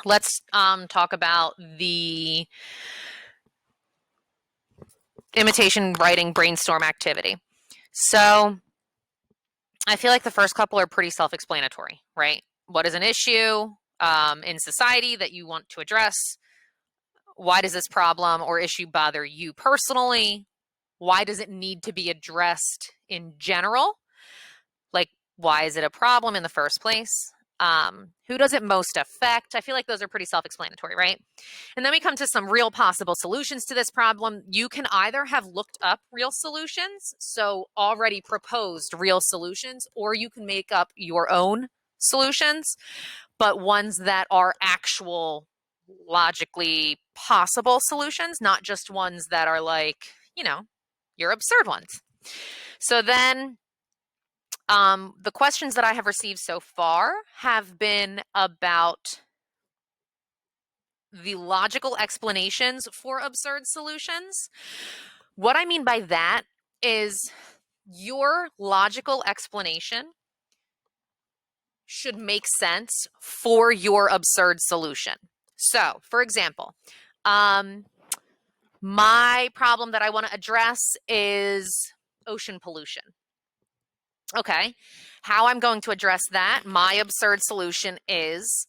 Let's talk about the imitation writing brainstorm activity. So I feel like the first couple are pretty self-explanatory, right? What is an issue in society that you want to address? Why does this problem or issue bother you personally? Why does it need to be addressed in general? Like, why is it a problem in the first place? Who does it most affect? I feel like those are pretty self-explanatory, right? And then we come to some real possible solutions to this problem. You can either have looked up real solutions, so already proposed real solutions, or you can make up your own solutions, but ones that are actual logically possible solutions, not just ones that are like, your absurd ones. So then the questions that I have received so far have been about the logical explanations for absurd solutions. What I mean by that is your logical explanation should make sense for your absurd solution. So, for example, my problem that I want to address is ocean pollution. Okay, how I'm going to address that, my absurd solution is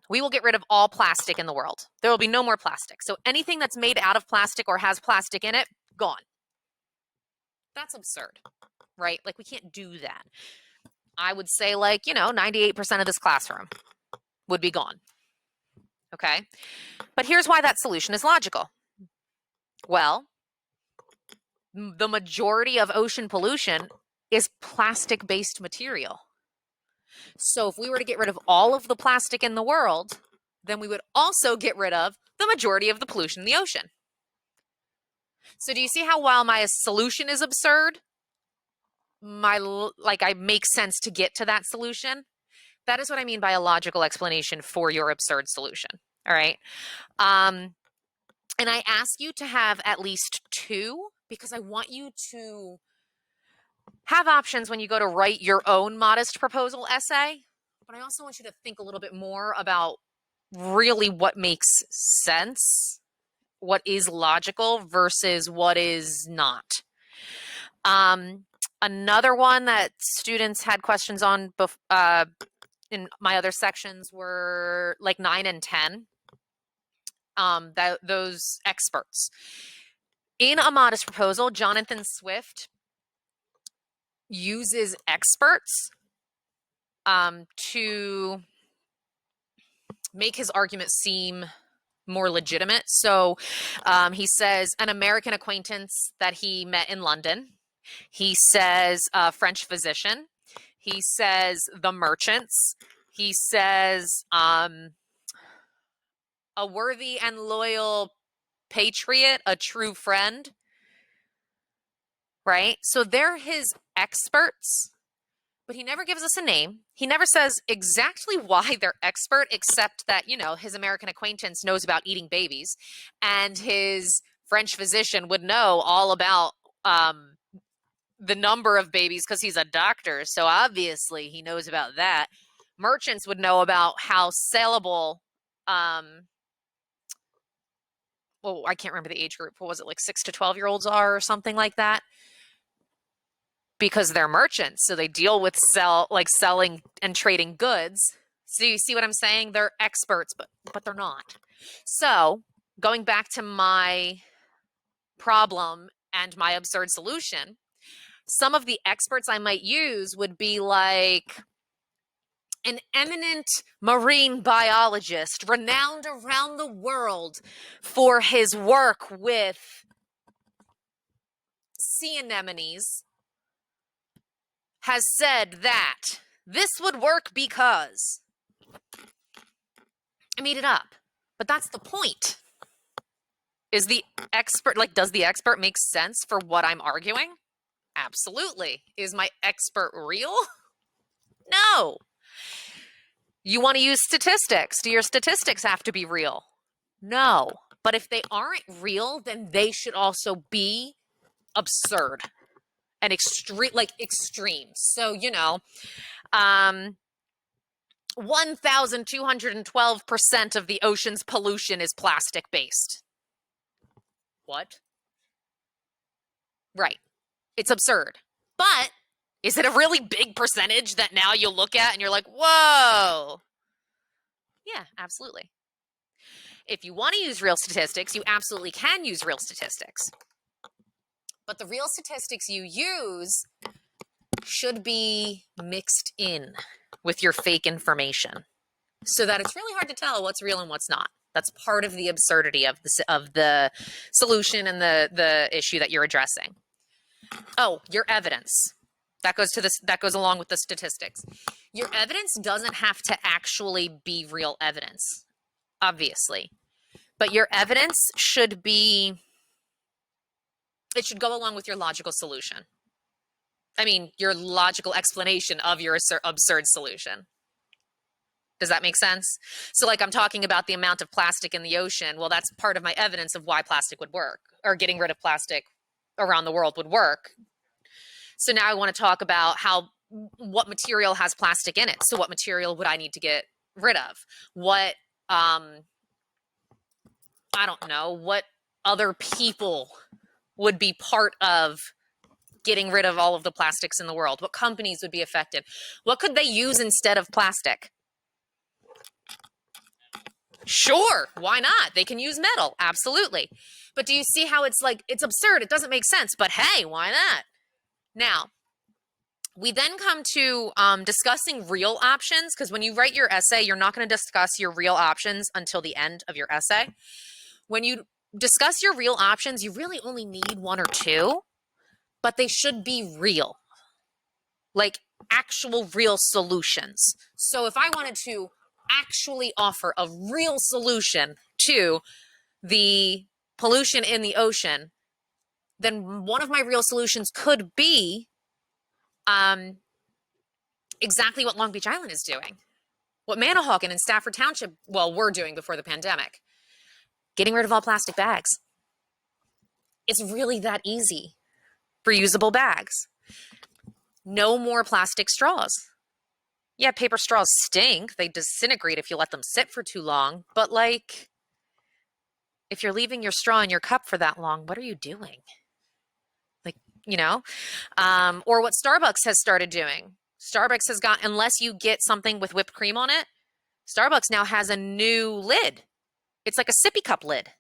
we will get rid of all plastic in the world. There will be no more plastic. So anything that's made out of plastic or has plastic in it, gone. That's absurd, right? Like, we can't do that. I would say, 98% of this classroom would be gone. Okay, but here's why that solution is logical. Well, the majority of ocean pollution is plastic-based material. So if we were to get rid of all of the plastic in the world, then we would also get rid of the majority of the pollution in the ocean. So do you see how while my solution is absurd, I make sense to get to that solution? That is what I mean by a logical explanation for your absurd solution. All right. And I ask you to have at least two because I want you to have options when you go to write your own modest proposal essay. But I also want you to think a little bit more about really what makes sense, what is logical versus what is not. Another one that students had questions on in my other sections were like 9 and 10. Those experts. In a modest proposal, Jonathan Swift uses experts to make his argument seem more legitimate. So he says an American acquaintance that he met in London. He says a French physician. He says the merchants. He says a worthy and loyal patriot, a true friend. Right? So they're his experts, but he never gives us a name. He never says exactly why they're expert, except that, his American acquaintance knows about eating babies, and his French physician would know all about the number of babies because he's a doctor. So obviously he knows about that. Merchants would know about how saleable, I can't remember the age group. What was it, like 6 to 12-year-olds are or something like that? Because they're merchants, so they deal with selling and trading goods. So you see what I'm saying? They're experts, but they're not. So going back to my problem and my absurd solution, some of the experts I might use would be like an eminent marine biologist, renowned around the world for his work with sea anemones, has said that this would work because. I made it up, but that's the point. Is the expert, does the expert make sense for what I'm arguing? Absolutely. Is my expert real? No. You want to use statistics. Do your statistics have to be real? No. But if they aren't real, then they should also be absurd and extreme. So, 1,212% of the ocean's pollution is plastic based. What? Right. It's absurd. But is it a really big percentage that now you'll look at and you're like, whoa? Yeah, absolutely. If you want to use real statistics, you absolutely can use real statistics. But the real statistics you use should be mixed in with your fake information so that it's really hard to tell what's real and what's not. That's part of the absurdity of the solution and the issue that you're addressing. Oh, your evidence. That goes along with the statistics. Your evidence doesn't have to actually be real evidence, obviously. But your evidence should be, it should go along with your logical solution. I mean, your logical explanation of your absurd solution. Does that make sense? So like I'm talking about the amount of plastic in the ocean. Well, that's part of my evidence of why plastic would work, or getting rid of plastic around the world would work. So now I want to talk about what material has plastic in it. So what material would I need to get rid of? What, I don't know, what other people would be part of getting rid of all of the plastics in the world? What companies would be affected? What could they use instead of plastic? Sure, why not? They can use metal, absolutely. But do you see how it's like, it's absurd, it doesn't make sense, but hey, why not? Now, we then come to discussing real options, because when you write your essay, you're not going to discuss your real options until the end of your essay. When you discuss your real options, you really only need one or two, but they should be real, like actual real solutions. So if I wanted to actually offer a real solution to the pollution in the ocean, then one of my real solutions could be exactly what Long Beach Island is doing, what Manahawkin and Stafford Township, were doing before the pandemic, getting rid of all plastic bags. It's really that easy. Reusable bags. No more plastic straws. Yeah, paper straws stink. They disintegrate if you let them sit for too long. But like, if you're leaving your straw in your cup for that long, what are you doing? Like, or what Starbucks has started doing. Starbucks has got, unless you get something with whipped cream on it, Starbucks now has a new lid. It's like a sippy cup lid.